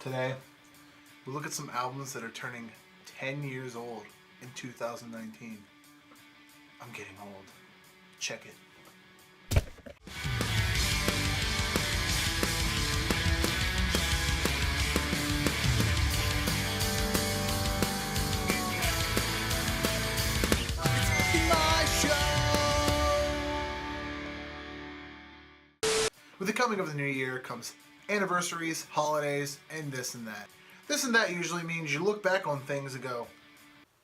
Today, we'll look at some albums that are turning 10 years old in 2019. I'm getting old. Check it. With the coming of the new year comes anniversaries, holidays, and this and that. This and that usually means you look back on things and go,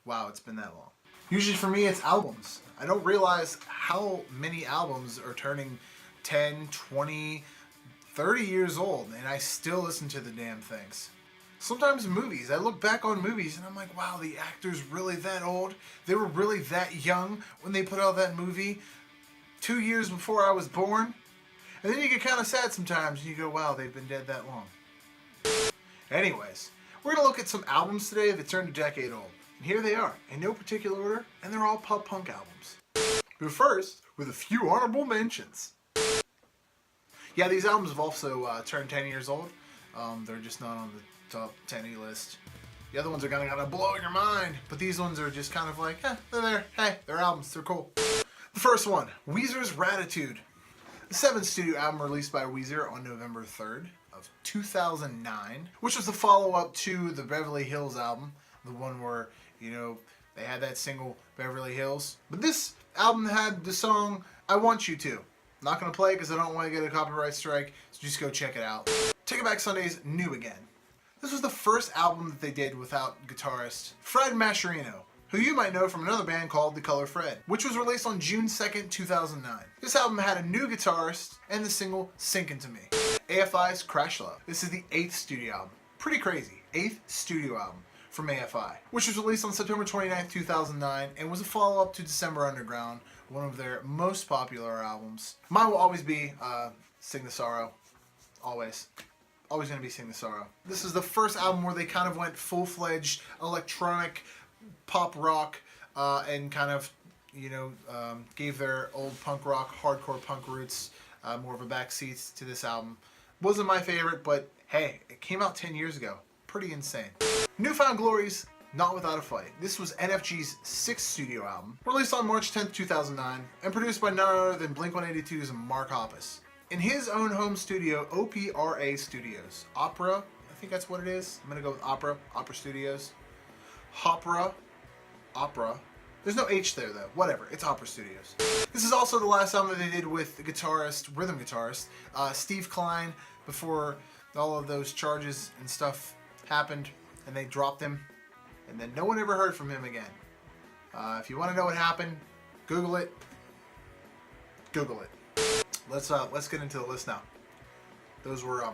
wow, it's been that long. Usually for me, it's albums. I don't realize how many albums are turning 10, 20, 30 years old, and I still listen to the damn things. Sometimes movies, I look back on movies and I'm like, wow, the actor's really that old? They were really that young when they put out that movie 2 years before I was born? And then you get kind of sad sometimes and you go, wow, they've been dead that long. Anyways, we're going to look at some albums today that turned a decade old. And here they are, in no particular order, and they're all pop punk albums. But first, with a few honorable mentions. Yeah, these albums have also turned 10 years old. They're just not on the top 10 list. The other ones are gonna blow your mind, but these ones are just kind of like, they're there. Hey, they're albums, they're cool. The first one, Weezer's RADITUDE. The 7th studio album released by Weezer on November 3rd of 2009, which was the follow-up to the Beverly Hills album, the one where, you know, they had that single, Beverly Hills. But this album had the song, I Want You To. I'm not going to play it because I don't want to get a copyright strike, so just go check it out. Take It Back Sunday's New Again. This was the first album that they did without guitarist Fred Mascherino, who you might know from another band called The Color Fred, which was released on June 2nd, 2009. This album had a new guitarist and the single Sink Into Me. AFI's Crash Love. This is the 8th studio album. Pretty crazy. 8th studio album from AFI, which was released on September 29th, 2009 and was a follow-up to December Underground, one of their most popular albums. Mine will always be Sing the Sorrow. Always. Always going to be Sing the Sorrow. This is the first album where they kind of went full-fledged electronic pop rock and kind of, you know, gave their old punk rock, hardcore punk roots more of a backseat to this album. Wasn't my favorite, but hey, it came out 10 years ago. Pretty insane. Newfound Glory's Not Without a Fight. This was NFG's 6th studio album, released on March 10th, 2009, and produced by none other than Blink-182's Mark Hoppus. In his own home studio, OPRA Studios. Opera, I think that's what it is. I'm going to go with Opera Studios. Opera. There's no H there though. Whatever. It's Opera Studios. This is also the last album that they did with the rhythm guitarist, Steve Klein, before all of those charges and stuff happened and they dropped him. And then no one ever heard from him again. If you want to know what happened, Google it. Google it. Let's get into the list now. Those were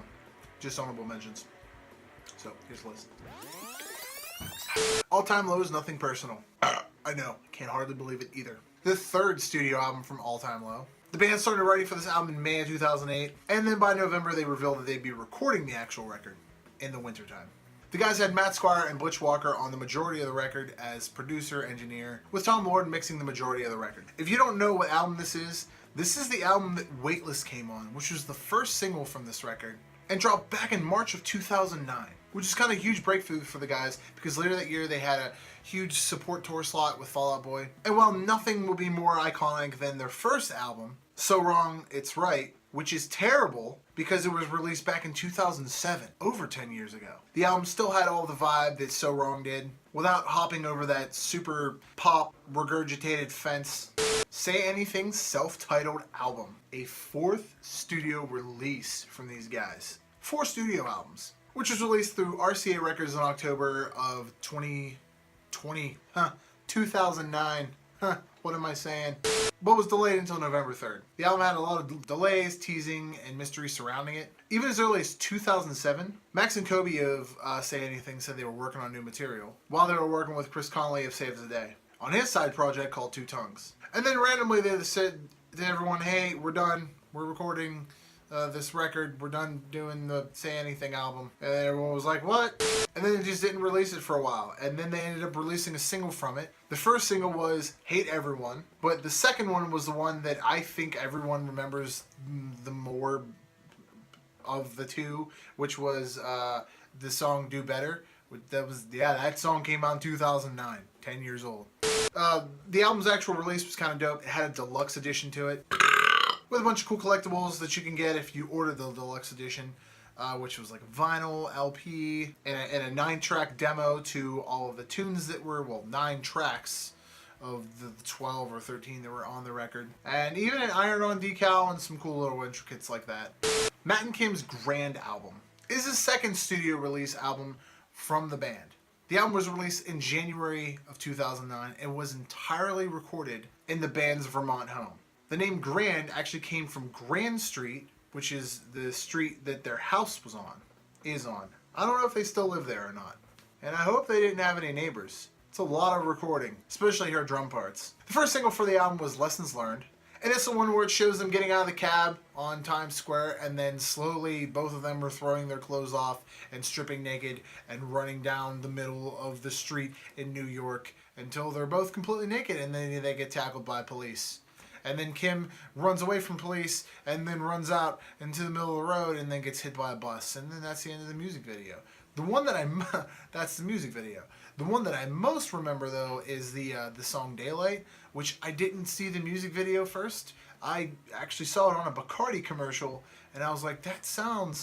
just honorable mentions. So here's the list. All Time Low's Nothing Personal. I know, can't hardly believe it either. The 3rd studio album from All Time Low. The band started writing for this album in May of 2008, and then by November they revealed that they'd be recording the actual record in the wintertime. The guys had Matt Squire and Butch Walker on the majority of the record as producer, engineer, with Tom Lord mixing the majority of the record. If you don't know what album this is the album that Weightless came on, which was the first single from this record, and dropped back in March of 2009. Which is kind of a huge breakthrough for the guys, because later that year they had a huge support tour slot with Fall Out Boy. And while nothing will be more iconic than their first album, So Wrong, It's Right, which is terrible because it was released back in 2007, over 10 years ago. The album still had all the vibe that So Wrong did, without hopping over that super pop regurgitated fence. Say Anything's self-titled album, a 4th studio release from these guys. 4 studio albums, which was released through RCA Records in October of 2009. What am I saying? But was delayed until November 3rd. The album had a lot of delays, teasing, and mystery surrounding it. Even as early as 2007, Max and Kobe of Say Anything said they were working on new material, while they were working with Chris Connolly of Save the Day on his side project called Two Tongues. And then randomly they said to everyone, hey, we're done. We're recording this record. We're done doing the Say Anything album. And then everyone was like, what? And then they just didn't release it for a while. And then they ended up releasing a single from it. The first single was Hate Everyone. But the second one was the one that I think everyone remembers the more of the two, which was the song Do Better. That song came out in 2009, 10 years old. The album's actual release was kind of dope. It had a deluxe edition to it with a bunch of cool collectibles that you can get if you order the deluxe edition, which was like a vinyl, LP, and a 9-track demo to all of the tunes that were, 9 tracks of the 12 or 13 that were on the record. And even an iron-on decal and some cool little intricates like that. Matt and Kim's Grand album is his second studio release album from the band. The album was released in January of 2009 and was entirely recorded in the band's Vermont home. The name Grand actually came from Grand Street, which is the street that their house is on. I don't know if they still live there or not. And I hope they didn't have any neighbors. It's a lot of recording, especially her drum parts. The first single for the album was Lessons Learned. And it's the one where it shows them getting out of the cab on Times Square, and then slowly both of them are throwing their clothes off and stripping naked and running down the middle of the street in New York until they're both completely naked, and then they get tackled by police. And then Kim runs away from police and then runs out into the middle of the road and then gets hit by a bus. And then that's the end of the music video. That's the music video. The one that I most remember, though, is the song Daylight, which I didn't see the music video first. I actually saw it on a Bacardi commercial, and I was like, that sound,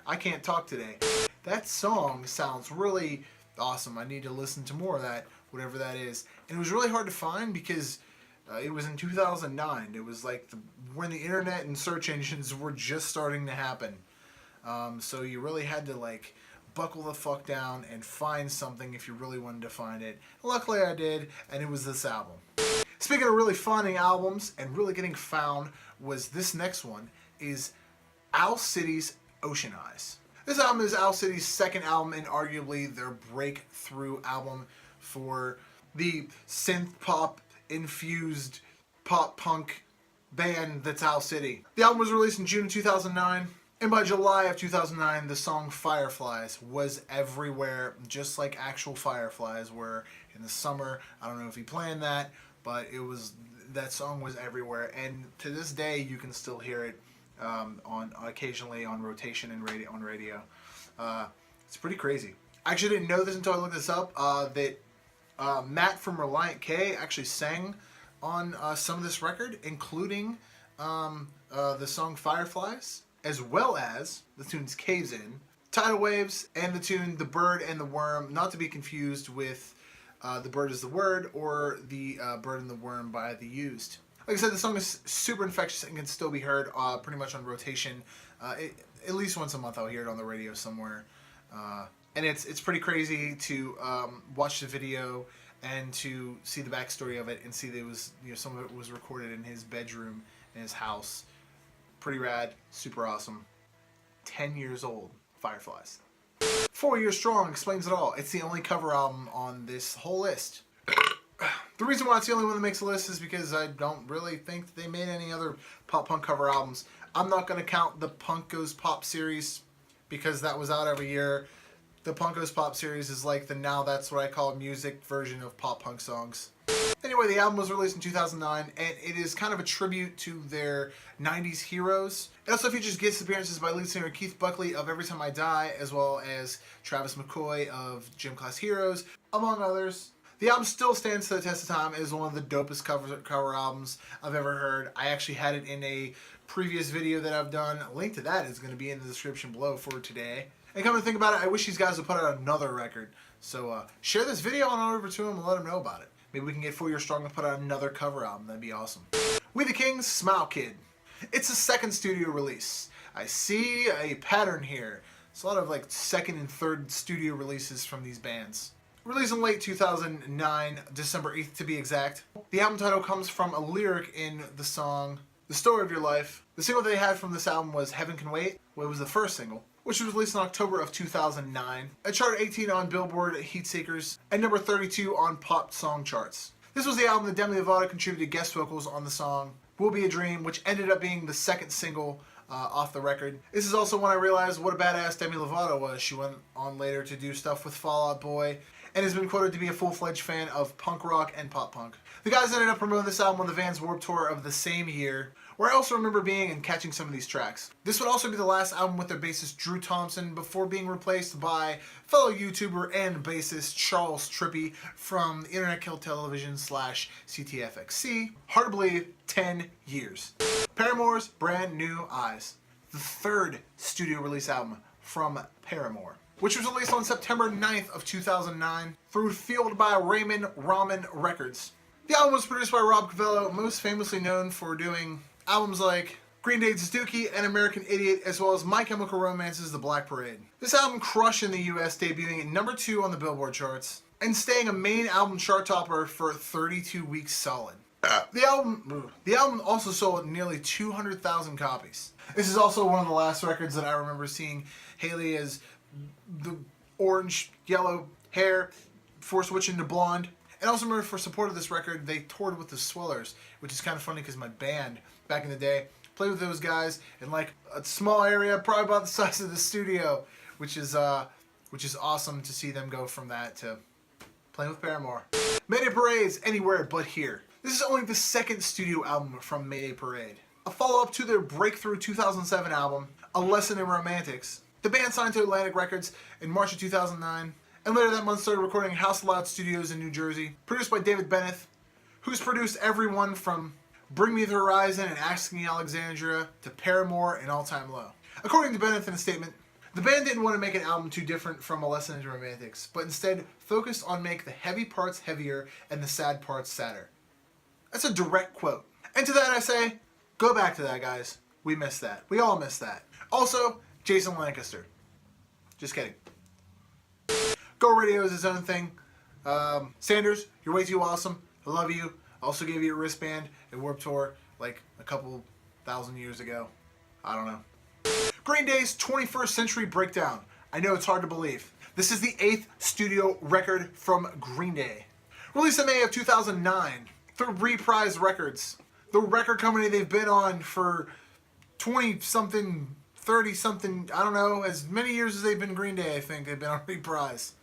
I can't talk today. That song sounds really awesome. I need to listen to more of that, whatever that is. And it was really hard to find because it was in 2009. It was like when the internet and search engines were just starting to happen. So you really had to like buckle the fuck down and find something if you really wanted to find it. Luckily I did, and it was this album. Speaking of really finding albums and really getting found, was this next one is Owl City's Ocean Eyes. This album is Owl City's second album and arguably their breakthrough album for the synth pop infused pop punk band that's Owl City. The album was released in June of 2009. And by July of 2009, the song Fireflies was everywhere, just like actual fireflies were in the summer. I don't know if he planned that, but that song was everywhere. And to this day, you can still hear it occasionally on rotation and on radio. It's pretty crazy. I actually didn't know this until I looked this up, that Matt from Reliant K actually sang on some of this record, including the song Fireflies, as well as the tunes Caves In, Tidal Waves, and the tune The Bird and the Worm, not to be confused with The Bird is the Word or The Bird and the Worm by The Used. Like I said, the song is super infectious and can still be heard pretty much on rotation. At least once a month I'll hear it on the radio somewhere. And it's pretty crazy to watch the video and to see the backstory of it and see that it was, some of it was recorded in his bedroom in his house. Pretty rad, super awesome. 10 years old, Fireflies. 4 Years Strong explains it all. It's the only cover album on this whole list. The reason why it's the only one that makes the list is because I don't really think that they made any other pop punk cover albums. I'm not going to count the Punk Goes Pop series because that was out every year. The Punk Goes Pop series is like the Now That's What I Call Music version of pop punk songs. Anyway, the album was released in 2009, and it is kind of a tribute to their 90s heroes. It also features guest appearances by lead singer Keith Buckley of Every Time I Die, as well as Travis McCoy of Gym Class Heroes, among others. The album still stands to the test of time. It is one of the dopest cover albums I've ever heard. I actually had it in a previous video that I've done. A link to that is going to be in the description below for today. And come to think about it, I wish these guys would put out another record. So share this video on over to them and let them know about it. Maybe we can get 4 Years Strong and put out another cover album. That'd be awesome. WEthe Kings, Smile Kid. It's a second studio release. I see a pattern here. It's a lot of like second and third studio releases from these bands. Released in late 2009, December 8th to be exact. The album title comes from a lyric in the song The Story of Your Life. The single they had from this album was Heaven Can Wait. Well, it was the first single, which was released in October of 2009. It charted 18 on Billboard Heatseekers and number 32 on pop song charts. This was the album that Demi Lovato contributed guest vocals on the song Will Be a Dream, which ended up being the second single off the record. This is also when I realized what a badass Demi Lovato was. She went on later to do stuff with Fall Out Boy and has been quoted to be a full-fledged fan of punk rock and pop punk. The guys ended up promoting this album on the Vans Warped Tour of the same year, where I also remember being and catching some of these tracks. This would also be the last album with their bassist Drew Thompson before being replaced by fellow YouTuber and bassist Charles Trippy from the Internet Kill Television / CTFXC. Hard to believe, 10 years. Paramore's Brand New Eyes, the third studio release album from Paramore, which was released on September 9th of 2009 through Fueled by Raymond Ramen Records. The album was produced by Rob Cavallo, most famously known for doing albums like Green Day's Dookie and American Idiot, as well as My Chemical Romance's The Black Parade. This album crushed in the US, debuting at number 2 on the Billboard charts, and staying a main album chart topper for 32 weeks solid. The album also sold nearly 200,000 copies. This is also one of the last records that I remember seeing Haley as the orange, yellow hair before switching to blonde. And also remember, for support of this record, they toured with the Swellers, which is kind of funny because my band back in the day played with those guys in like a small area, probably about the size of the studio, which is awesome to see them go from that to playing with Paramore. Mayday Parade's Anywhere But Here. This is only the second studio album from Mayday Parade, a follow-up to their breakthrough 2007 album, A Lesson in Romantics. The band signed to Atlantic Records in March of 2009, and later that month started recording at House Loud Studios in New Jersey, produced by David Bennett, who's produced everyone from Bring Me the Horizon and Asking Alexandria to Paramore and All Time Low. According to Bennett in a statement, the band didn't want to make an album too different from A Lesson in Romantics, but instead focused on make the heavy parts heavier and the sad parts sadder. That's a direct quote. And to that I say, go back to that, guys. We missed that. We all missed that. Also, Jason Lancaster. Just kidding. Go Radio is his own thing. Sanders, you're way too awesome. I love you. I also gave you a wristband at Warped Tour like a couple thousand years ago. I don't know. Green Day's 21st Century Breakdown. I know it's hard to believe. This is the 8th studio record from Green Day. Released in May of 2009 through Reprise Records, the record company they've been on for 20-something, 30-something, I don't know, as many years as they've been Green Day, I think they've been on Reprise.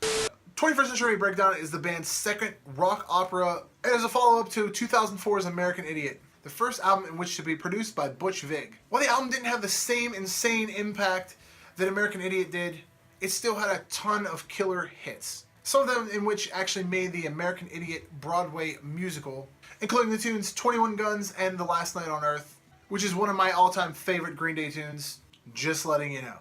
21st Century Breakdown is the band's second rock opera and is a follow-up to 2004's American Idiot, the first album in which to be produced by Butch Vig. While the album didn't have the same insane impact that American Idiot did, it still had a ton of killer hits. Some of them in which actually made the American Idiot Broadway musical, including the tunes 21 Guns and The Last Night on Earth, which is one of my all-time favorite Green Day tunes, just letting you know.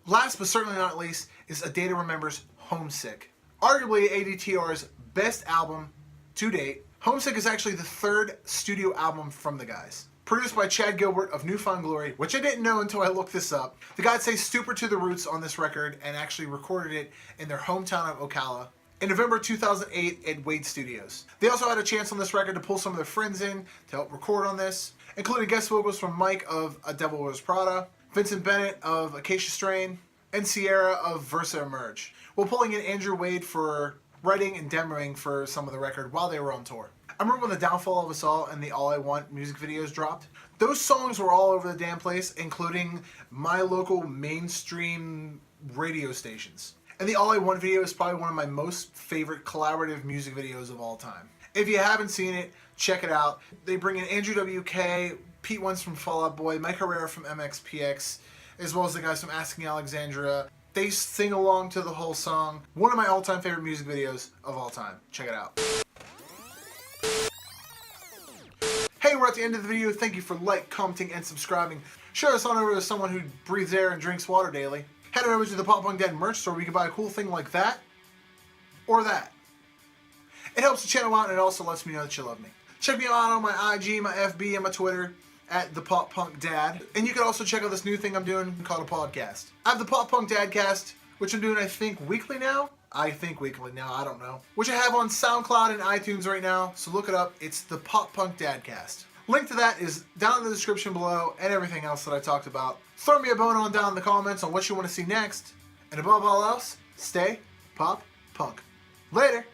Last but certainly not least is A Day to Remember's Homesick. Arguably ADTR's best album to date, Homesick is actually the third studio album from the guys. Produced by Chad Gilbert of New Found Glory, which I didn't know until I looked this up. The guys say super to the roots on this record and actually recorded it in their hometown of Ocala in November 2008 at WEthe Studios. They also had a chance on this record to pull some of their friends in to help record on this, including guest vocals from Mike of A Devil Wears Prada, Vincent Bennett of Acacia Strain, and Sierra of Versa Emerge, while pulling in Andrew Wade for writing and demoing for some of the record while they were on tour. I remember when The Downfall of Us All and the All I Want music videos dropped. Those songs were all over the damn place, including my local mainstream radio stations. And the All I Want video is probably one of my most favorite collaborative music videos of all time. If you haven't seen it, check it out. They bring in Andrew WK, Pete Wentz from Fall Out Boy, Mike Herrera from MXPX, as well as the guys from Asking Alexandria. They sing along to the whole song. One of my all-time favorite music videos of all time. Check it out. Hey, we're at the end of the video. Thank you for commenting, and subscribing. Share this on over to someone who breathes air and drinks water daily. Head on over to the Pop Punk Dad merch store where you can buy a cool thing like that, or that. It helps the channel out, and it also lets me know that you love me. Check me out on my IG, my FB, and my Twitter at the Pop Punk Dad. And you can also check out this new thing I'm doing called a podcast. I have the Pop Punk Dadcast, which I'm doing I think weekly now. I don't know. Which I have on SoundCloud and iTunes right now, so look it up. It's the Pop Punk Dadcast. Link to that is down in the description below, and everything else that I talked about. Throw me a bone on down in the comments on what you want to see next. And above all else, stay Pop Punk. Later!